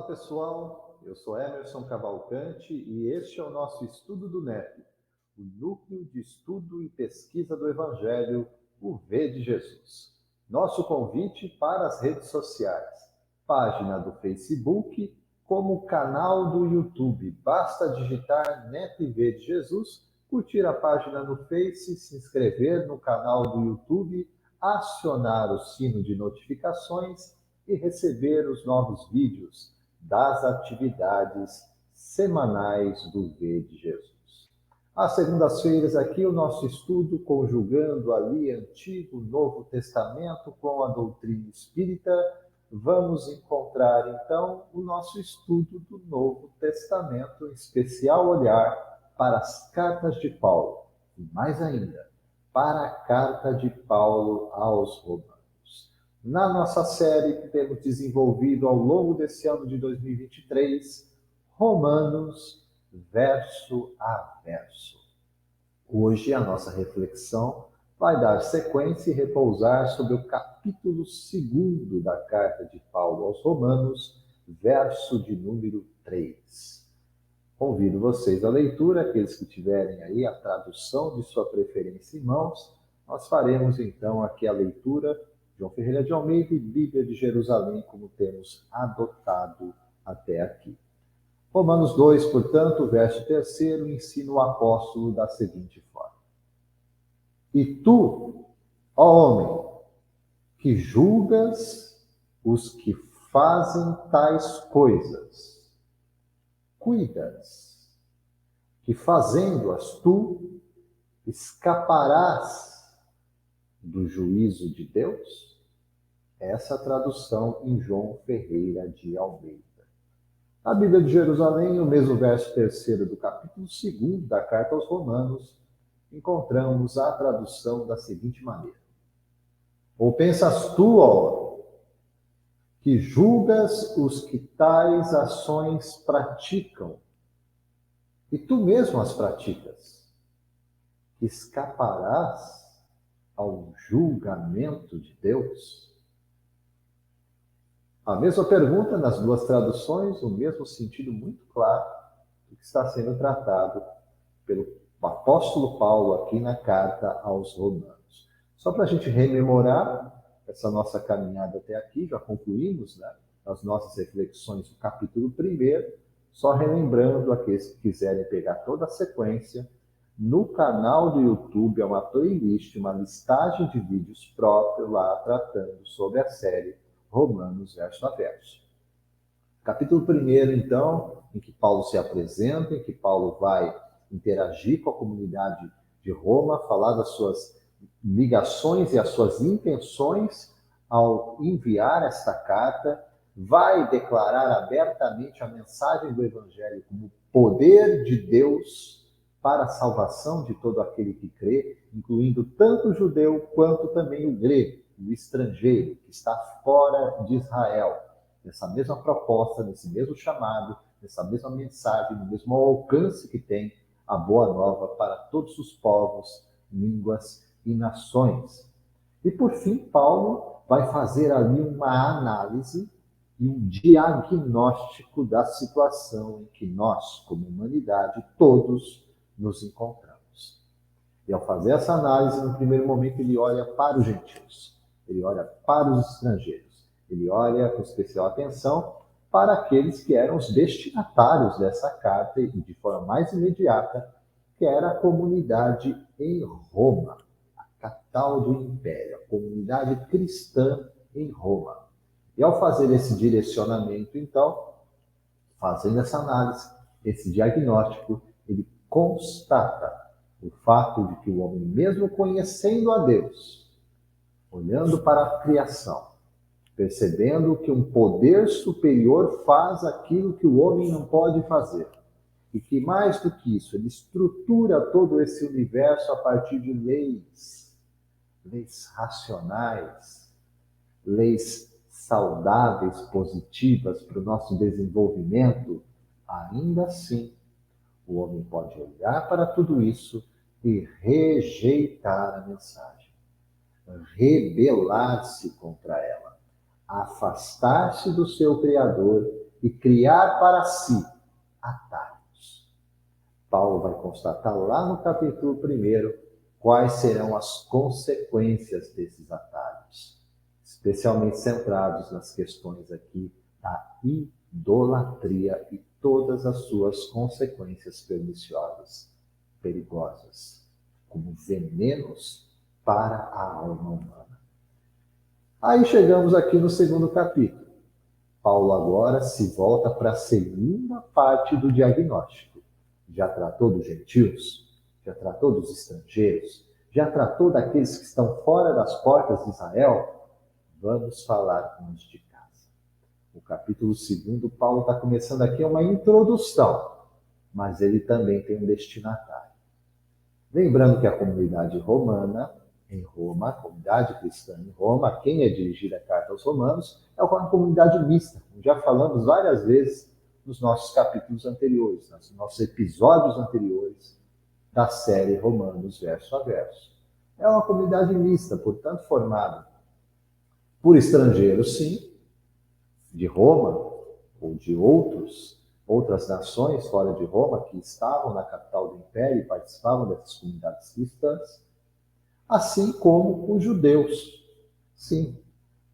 pessoal, eu sou Emerson Cavalcante e este é o nosso estudo do NEP, o Núcleo de Estudo e Pesquisa do Evangelho, o V de Jesus. Nosso convite para as redes sociais, página do Facebook, como canal do YouTube. Basta digitar NEP V de Jesus, curtir a página no Face, se inscrever no canal do YouTube, acionar o sino de notificações e receber os novos vídeos das atividades semanais do V de Jesus. Às segundas-feiras aqui o nosso estudo conjugando ali Antigo e Novo Testamento com a doutrina espírita. Vamos encontrar então o nosso estudo do Novo Testamento, em especial olhar para as cartas de Paulo e mais ainda para a carta de Paulo aos Romanos. Na nossa série que temos desenvolvido ao longo desse ano de 2023, Romanos, verso a verso. Hoje a nossa reflexão vai dar sequência e repousar sobre o capítulo 2 da carta de Paulo aos Romanos, verso de número 3. Convido vocês à leitura, aqueles que tiverem aí a tradução de sua preferência em mãos. Nós faremos então aqui a leitura João Ferreira de Almeida e Bíblia de Jerusalém, como temos adotado até aqui. Romanos 2, portanto, verso 3, ensina o apóstolo da seguinte forma: E tu, ó homem, que julgas os que fazem tais coisas, cuidas, que fazendo-as tu, escaparás do juízo de Deus? Essa é a tradução em João Ferreira de Almeida. Na Bíblia de Jerusalém, o mesmo verso 3 do capítulo 2 da carta aos Romanos, encontramos a tradução da seguinte maneira: Ou pensas tu, ó, que julgas os que tais ações praticam, e tu mesmo as praticas, que escaparás ao julgamento de Deus? A mesma pergunta nas duas traduções, o mesmo sentido muito claro do que está sendo tratado pelo apóstolo Paulo aqui na carta aos Romanos. Só para a gente rememorar essa nossa caminhada até aqui, já concluímos, né, as nossas reflexões do capítulo 1, só relembrando aqueles que quiserem pegar toda a sequência, no canal do YouTube é uma playlist, uma listagem de vídeos próprio lá tratando sobre a série Romanos, verso a verso. Capítulo 1, então, em que Paulo se apresenta, em que Paulo vai interagir com a comunidade de Roma, falar das suas ligações e as suas intenções ao enviar esta carta, vai declarar abertamente a mensagem do Evangelho como poder de Deus para a salvação de todo aquele que crê, incluindo tanto o judeu quanto também o grego, o estrangeiro, que está fora de Israel. Nessa mesma proposta, nesse mesmo chamado, nessa mesma mensagem, no mesmo alcance que tem a boa nova para todos os povos, línguas e nações. E por fim, Paulo vai fazer ali uma análise e um diagnóstico da situação em que nós, como humanidade, todos nos encontramos. E ao fazer essa análise, no primeiro momento, ele olha para os gentios, ele olha para os estrangeiros, ele olha com especial atenção para aqueles que eram os destinatários dessa carta e, de forma mais imediata, que era a comunidade em Roma, a capital do Império, a comunidade cristã em Roma. E ao fazer esse direcionamento, então, fazendo essa análise, esse diagnóstico, ele constata o fato de que o homem, mesmo conhecendo a Deus, olhando para a criação, percebendo que um poder superior faz aquilo que o homem não pode fazer, e que mais do que isso, ele estrutura todo esse universo a partir de leis racionais, leis saudáveis, positivas para o nosso desenvolvimento. Ainda assim, o homem pode olhar para tudo isso e rejeitar a mensagem, rebelar-se contra ela, afastar-se do seu Criador e criar para si atalhos. Paulo vai constatar lá no capítulo 1 quais serão as consequências desses atalhos, especialmente centrados nas questões aqui da idolatria e todas as suas consequências perniciosas, perigosas, como venenos para a alma humana. Aí chegamos aqui no segundo capítulo. Paulo agora se volta para a segunda parte do diagnóstico. Já tratou dos gentios? Já tratou dos estrangeiros? Já tratou daqueles que estão fora das portas de Israel? Vamos falar com os de casa. O capítulo 2, Paulo está começando aqui uma introdução, mas ele também tem um destinatário. Lembrando que a comunidade romana, em Roma, a comunidade cristã em Roma, quem é dirigida a carta aos romanos, é uma comunidade mista, como já falamos várias vezes nos nossos capítulos anteriores, nos nossos episódios anteriores da série Romanos verso a verso. É uma comunidade mista, portanto, formada por estrangeiros, sim, de Roma ou de outras nações fora de Roma que estavam na capital do Império e participavam dessas comunidades cristãs, assim como os judeus. Sim,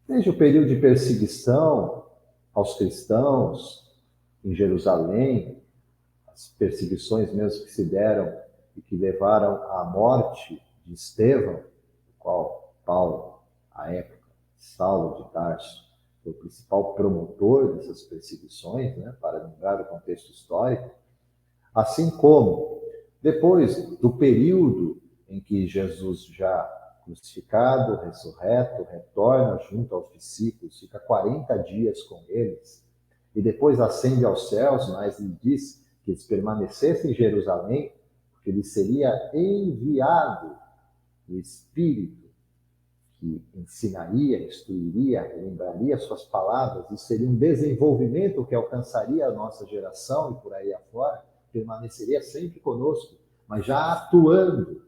desde o período de perseguição aos cristãos em Jerusalém, as perseguições mesmo que se deram e que levaram à morte de Estevão, o qual Paulo, à época, Saulo de Tarso, foi o principal promotor dessas perseguições, para lembrar o contexto histórico, assim como depois do período em que Jesus já crucificado, ressurreto, retorna junto aos discípulos, fica 40 dias com eles, e depois ascende aos céus, mas lhe diz que eles permanecessem em Jerusalém, porque lhe seria enviado o Espírito, que ensinaria, instruiria, lembraria suas palavras, e seria um desenvolvimento que alcançaria a nossa geração e por aí afora, permaneceria sempre conosco, mas já atuando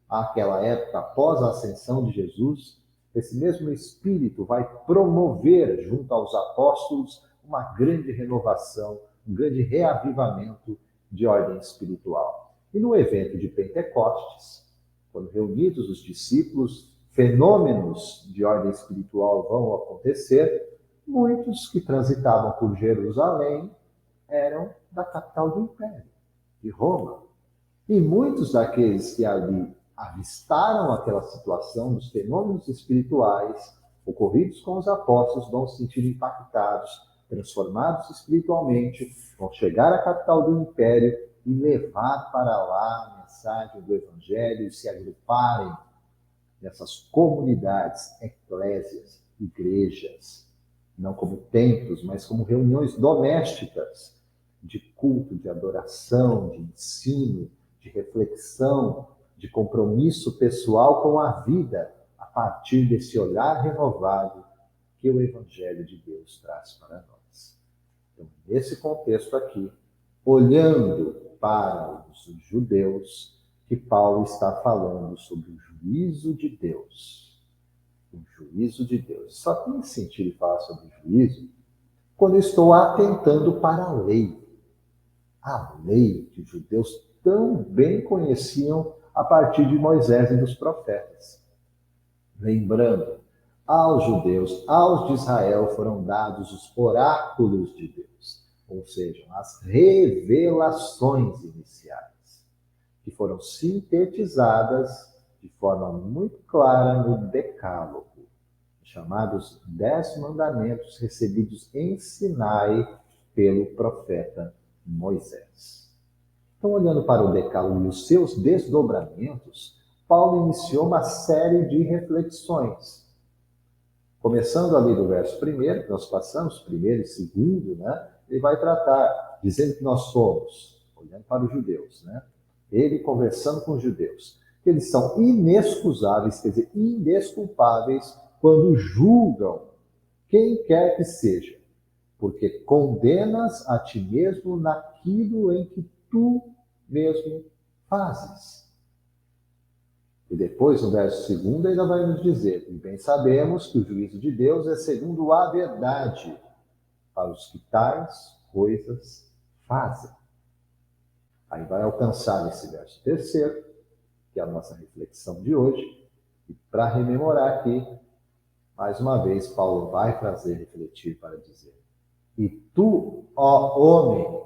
àquela época, após a ascensão de Jesus, esse mesmo Espírito vai promover junto aos apóstolos uma grande renovação, um grande reavivamento de ordem espiritual. E no evento de Pentecostes, quando reunidos os discípulos, fenômenos de ordem espiritual vão acontecer, muitos que transitavam por Jerusalém eram da capital do Império, de Roma. E muitos daqueles que ali avistaram aquela situação dos fenômenos espirituais ocorridos com os apóstolos vão se sentir impactados, transformados espiritualmente, vão chegar à capital do Império e levar para lá a mensagem do Evangelho e se agruparem nessas comunidades, eclésias, igrejas, não como templos, mas como reuniões domésticas de culto, de adoração, de ensino, de reflexão, de compromisso pessoal com a vida, a partir desse olhar renovado que o Evangelho de Deus traz para nós. Então, nesse contexto aqui, olhando para os judeus, que Paulo está falando sobre o juízo de Deus. O juízo de Deus. Só tem sentido falar sobre juízo quando eu estou atentando para a lei. A lei que os judeus tão bem conheciam a partir de Moisés e dos profetas. Lembrando, aos judeus, aos de Israel foram dados os oráculos de Deus, ou seja, as revelações iniciais, que foram sintetizadas de forma muito clara no Decálogo, chamados 10 mandamentos recebidos em Sinai pelo profeta Moisés. Então, olhando para o Decálogo e os seus desdobramentos, Paulo iniciou uma série de reflexões. Começando ali do verso 1, que nós passamos, primeiro e segundo, ele vai tratar, dizendo que nós somos, olhando para os judeus, ele conversando com os judeus, que eles são inexcusáveis, quer dizer, indesculpáveis, quando julgam quem quer que seja, porque condenas a ti mesmo naquilo em que tu mesmo fazes. E depois, no verso 2, ainda vai nos dizer, e bem sabemos que o juízo de Deus é segundo a verdade. para os que tais coisas fazem. Aí vai alcançar esse verso terceiro, que é a nossa reflexão de hoje, e para rememorar aqui, mais uma vez, Paulo vai fazer refletir para dizer: e tu, ó homem,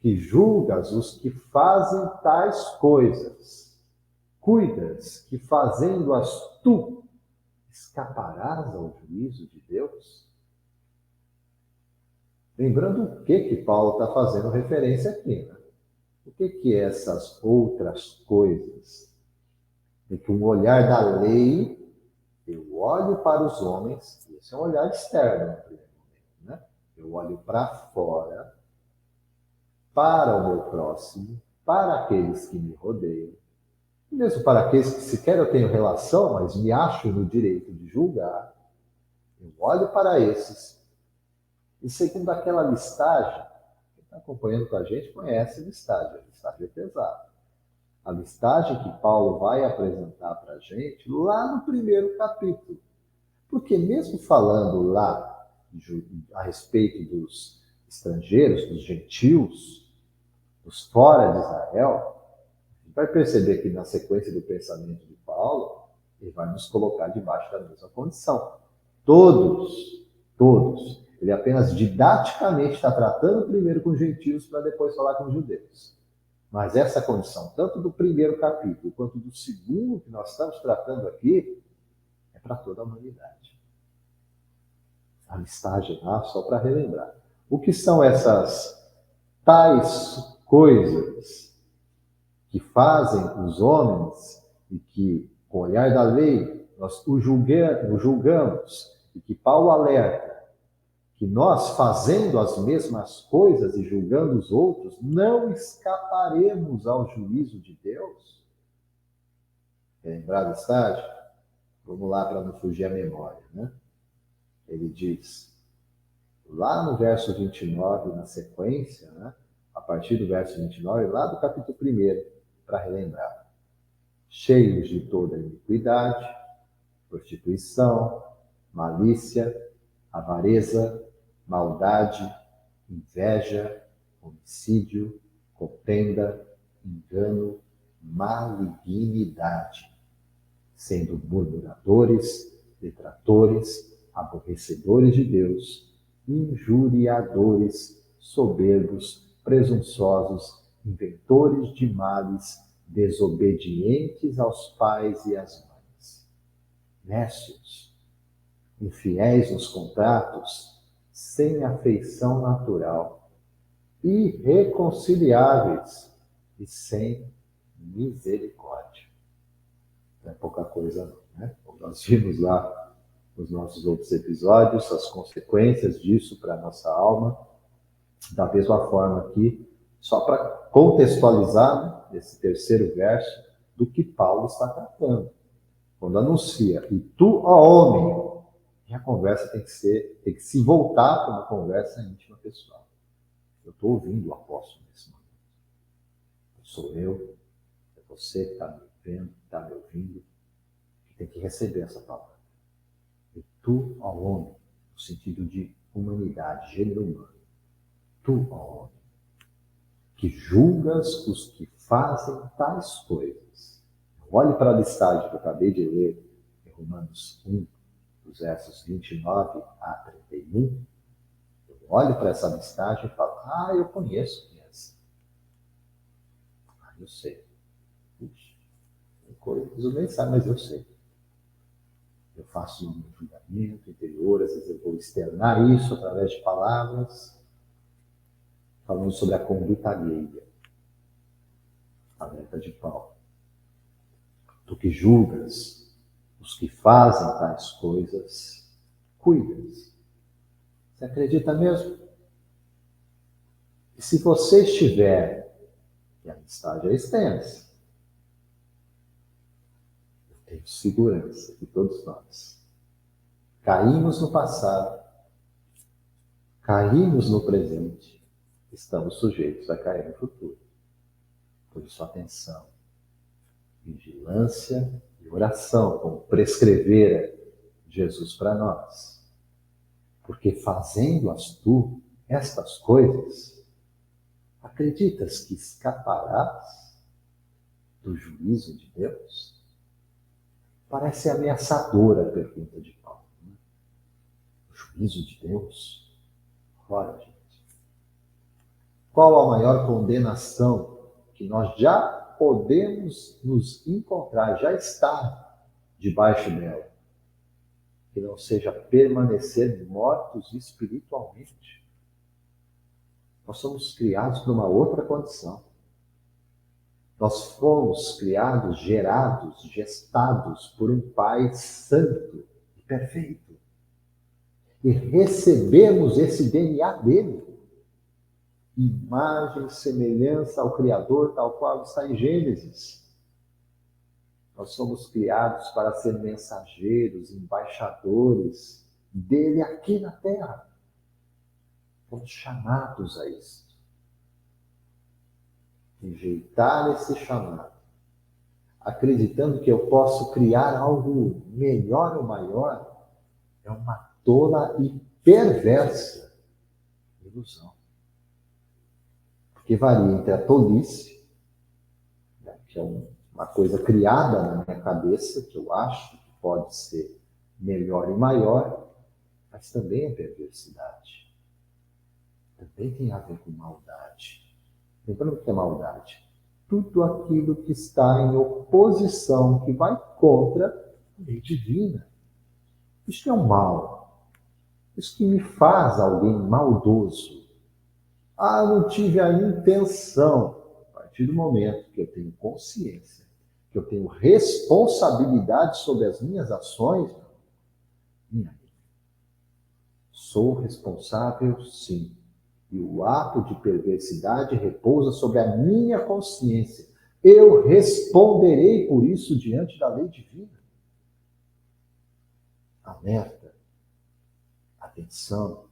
que julgas os que fazem tais coisas, cuidas que fazendo-as tu, escaparás ao juízo de Deus? Lembrando o que Paulo está fazendo referência aqui, né? O que é essas outras coisas? É que um olhar da lei, eu olho para os homens, esse é um olhar externo, no primeiro momento, né? Eu olho para fora, para o meu próximo, para aqueles que me rodeiam, mesmo para aqueles que sequer eu tenho relação, mas me acho no direito de julgar. Eu olho para esses, e segundo aquela listagem, quem está acompanhando com a gente conhece a listagem é pesada. A listagem que Paulo vai apresentar para a gente lá no primeiro capítulo. Porque mesmo falando lá a respeito dos estrangeiros, dos gentios, dos fora de Israel, a gente vai perceber que na sequência do pensamento de Paulo, ele vai nos colocar debaixo da mesma condição. Todos. Ele apenas didaticamente está tratando primeiro com os gentios para depois falar com os judeus. Mas essa condição, tanto do primeiro capítulo quanto do segundo que nós estamos tratando aqui, é para toda a humanidade. A listagem lá, só para relembrar. O que são essas tais coisas que fazem os homens e que, com o olhar da lei, nós o julgamos e que Paulo alerta que nós, fazendo as mesmas coisas e julgando os outros, não escaparemos ao juízo de Deus? Quer lembrar do estágio? Vamos lá para não fugir a memória, né? Ele diz, lá no verso 29, na sequência, né? A partir do verso 29, lá do capítulo 1, para relembrar. Cheios de toda iniquidade, prostituição, malícia, avareza, maldade, inveja, homicídio, contenda, engano, malignidade, sendo murmuradores, detratores, aborrecedores de Deus, injuriadores, soberbos, presunçosos, inventores de males, desobedientes aos pais e às mães, nécios, infiéis nos contratos, sem afeição natural, irreconciliáveis e sem misericórdia. Não é pouca coisa não, né? Como nós vimos lá nos nossos outros episódios, as consequências disso para a nossa alma, da mesma forma aqui, só para contextualizar, né, esse terceiro verso, do que Paulo está tratando. Quando anuncia, e tu, ó homem, e a conversa tem que se voltar para uma conversa íntima pessoal. Eu estou ouvindo o apóstolo nesse momento. Sou eu, é você que está me vendo, que está me ouvindo, que tem que receber essa palavra. E tu, ó homem, no sentido de humanidade, gênero humano. Tu, ó homem, que julgas os que fazem tais coisas. Olhe para a listagem que eu acabei de ler em Romanos 1, dos versos 29 a 31, eu olho para essa listagem e falo, eu conheço quem é assim. Eu sei. Puxa, tem coisas eu nem sabe, mas eu sei. Eu faço um julgamento interior, às vezes eu vou externar isso através de palavras, falando sobre a conduta alheia. Alerta de Paulo. Tu que julgas os que fazem tais coisas, cuidas. Você acredita mesmo? E se você estiver, e a listagem é extensa, eu tenho segurança que todos nós caímos no passado, caímos no presente, estamos sujeitos a cair no futuro. Por isso, atenção, vigilância e oração, como prescrevera Jesus para nós. Porque fazendo-as tu, estas coisas, acreditas que escaparás do juízo de Deus? Parece ameaçadora a pergunta de Paulo. O juízo de Deus? Ora, gente, qual a maior condenação que nós já podemos nos encontrar, já estar debaixo dela? Que não seja permanecer mortos espiritualmente. Nós somos criados para uma outra condição. Nós fomos criados, gerados, gestados por um Pai santo e perfeito. E recebemos esse DNA dele. Imagem e semelhança ao Criador, tal qual está em Gênesis. Nós somos criados para ser mensageiros, embaixadores dele aqui na Terra. Fomos chamados a isso. Rejeitar esse chamado, acreditando que eu posso criar algo melhor ou maior, é uma tola e perversa ilusão. Porque varia entre a tolice, que é uma coisa criada na minha cabeça, que eu acho que pode ser melhor e maior, mas também é perversidade. Também tem a ver com maldade. Lembrando o que é maldade? Tudo aquilo que está em oposição, que vai contra a lei divina. Isso é um mal. Isso que me faz alguém maldoso. Eu não tive a intenção. A partir do momento que eu tenho consciência, que eu tenho responsabilidade sobre as minhas ações, minha amiga, sou responsável, sim. E o ato de perversidade repousa sobre a minha consciência. Eu responderei por isso diante da lei divina. Alerta. Atenção.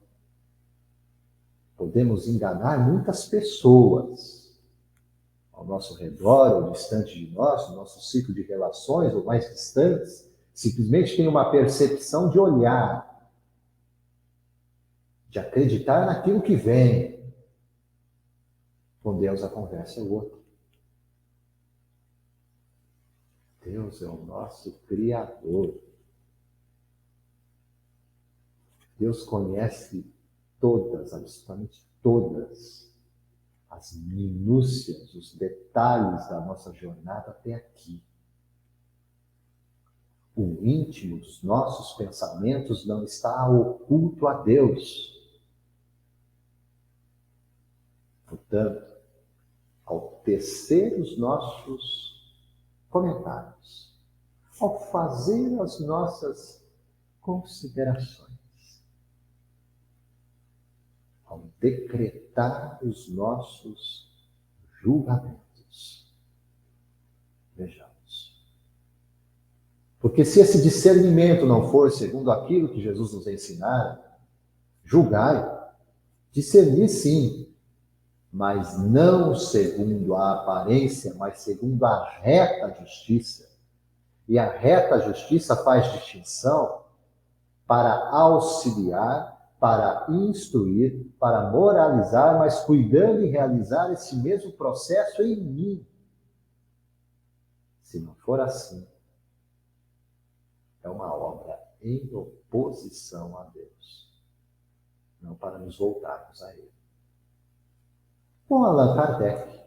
Podemos enganar muitas pessoas ao nosso redor, ou distante de nós, no nosso ciclo de relações, ou mais distantes, simplesmente tem uma percepção de olhar, de acreditar naquilo que vem. Com Deus a conversa é outra. Deus é o nosso Criador. Deus conhece todas, absolutamente todas, as minúcias, os detalhes da nossa jornada até aqui. O íntimo dos nossos pensamentos não está oculto a Deus. Portanto, ao tecer os nossos comentários, ao fazer as nossas considerações, ao decretar os nossos julgamentos, vejamos. Porque se esse discernimento não for segundo aquilo que Jesus nos ensinara, julgai, discernir sim, mas não segundo a aparência, mas segundo a reta justiça. E a reta justiça faz distinção para auxiliar, para instruir, para moralizar, mas cuidando em realizar esse mesmo processo em mim. Se não for assim, é uma obra em oposição a Deus, não para nos voltarmos a Ele. Com Allan Kardec,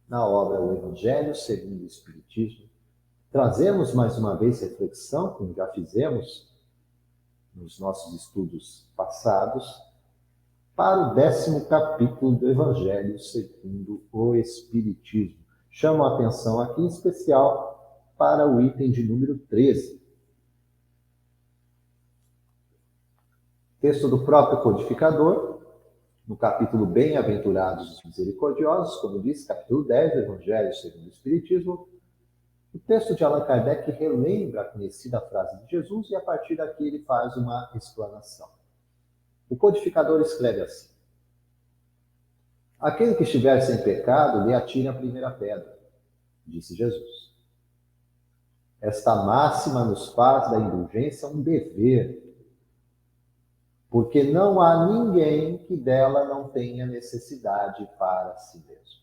na obra O Evangelho segundo o Espiritismo, trazemos mais uma vez reflexão, como já fizemos nos nossos estudos passados, para o 10º capítulo do Evangelho segundo o Espiritismo. Chamo a atenção aqui em especial para o item de número 13. Texto do próprio codificador, no capítulo Bem-aventurados os misericordiosos, como diz, capítulo 10 do Evangelho segundo o Espiritismo. O texto de Allan Kardec relembra a conhecida frase de Jesus e a partir daqui ele faz uma explanação. O codificador escreve assim: aquele que estiver sem pecado, lhe atire a primeira pedra, disse Jesus. Esta máxima nos faz da indulgência um dever. porque não há ninguém que dela não tenha necessidade para si mesmo.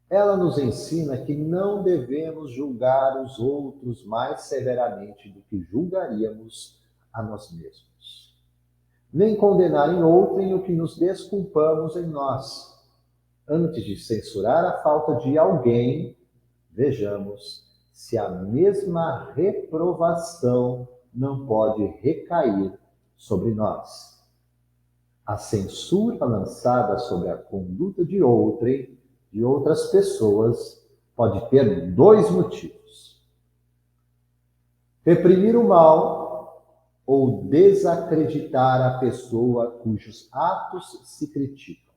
Ela nos ensina que não devemos julgar os outros mais severamente do que julgaríamos a nós mesmos, nem condenar em outrem o que nos desculpamos em nós. Antes de censurar a falta de alguém, vejamos se a mesma reprovação não pode recair sobre nós. A censura lançada sobre a conduta de outrem, de outras pessoas, pode ter dois motivos: reprimir o mal ou desacreditar a pessoa cujos atos se criticam.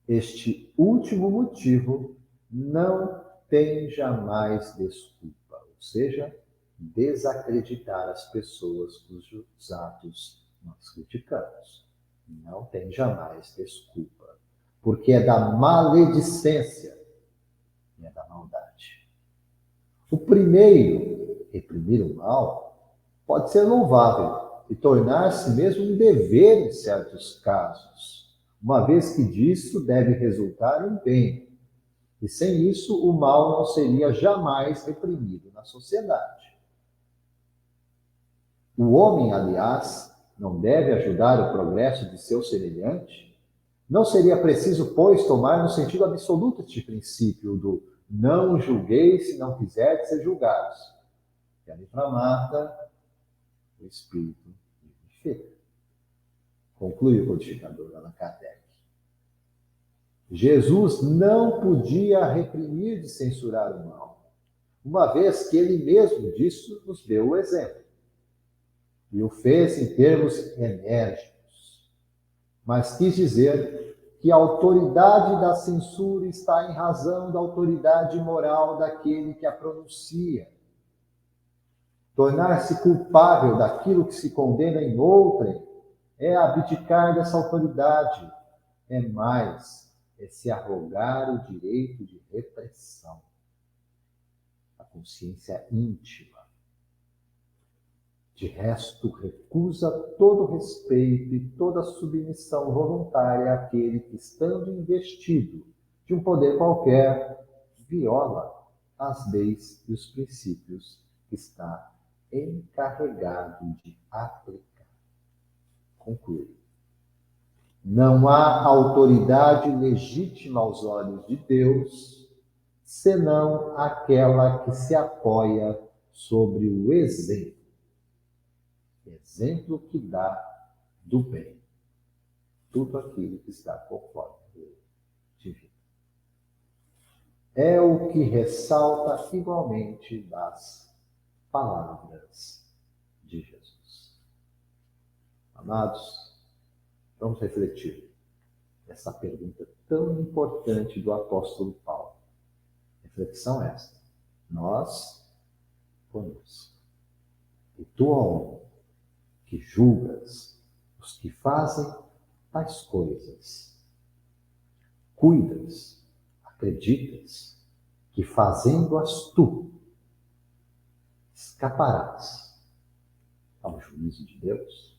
Este último motivo não tem jamais desculpa, ou seja, desacreditar as pessoas cujos atos nós criticamos. Não tem jamais desculpa, porque é da maledicência e é da maldade. O primeiro, reprimir o mal, pode ser louvável e tornar-se mesmo um dever em certos casos, uma vez que disso deve resultar um bem. E sem isso, o mal não seria jamais reprimido na sociedade. O homem, aliás, não deve ajudar o progresso de seu semelhante? Não seria preciso, pois, tomar no sentido absoluto este princípio do não julgueis se não quiserdes ser julgados. Que a letra mata, o espírito vivifica. Conclui o codificador Allan Kardec. Jesus não podia reprimir de censurar o mal, uma vez que ele mesmo disso nos deu o exemplo. E o fez em termos enérgicos. Mas quis dizer que a autoridade da censura está em razão da autoridade moral daquele que a pronuncia. Tornar-se culpável daquilo que se condena em outrem é abdicar dessa autoridade, é mais, é se arrogar o direito de repressão. A consciência íntima. De resto, recusa todo respeito e toda submissão voluntária àquele que, estando investido de um poder qualquer, viola as leis e os princípios que está encarregado de aplicar. Conclui. Não há autoridade legítima aos olhos de Deus, senão aquela que se apoia sobre o exemplo. Exemplo que dá do bem. Tudo aquilo que está conforme o divino. É o que ressalta igualmente das palavras de Jesus. Amados, vamos refletir nessa pergunta tão importante do apóstolo Paulo. Reflexão esta. Nós conosco. E tu, homem, que julgas os que fazem tais coisas, cuidas, acreditas que fazendo-as tu, escaparás ao juízo de Deus?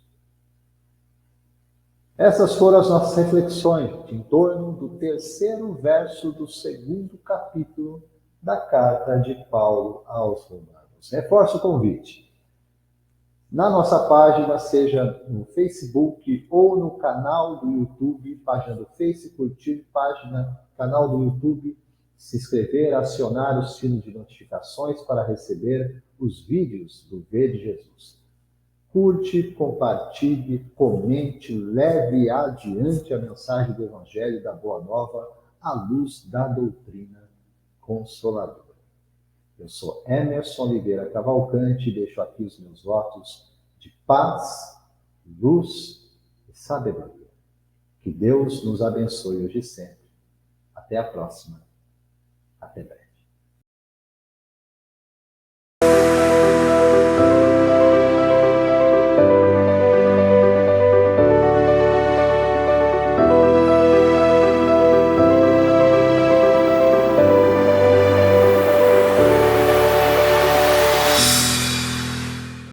Essas foram as nossas reflexões em torno do terceiro verso do segundo capítulo da carta de Paulo aos Romanos. Reforço o convite. Na nossa página, seja no Facebook ou no canal do YouTube, página do Face, curtir, canal do YouTube, se inscrever, acionar o sino de notificações para receber os vídeos do V de Jesus. Curte, compartilhe, comente, leve adiante a mensagem do Evangelho da Boa Nova à luz da doutrina consoladora. Eu sou Emerson Oliveira Cavalcante e deixo aqui os meus votos de paz, luz e sabedoria. Que Deus nos abençoe hoje e sempre. Até a próxima. Até breve.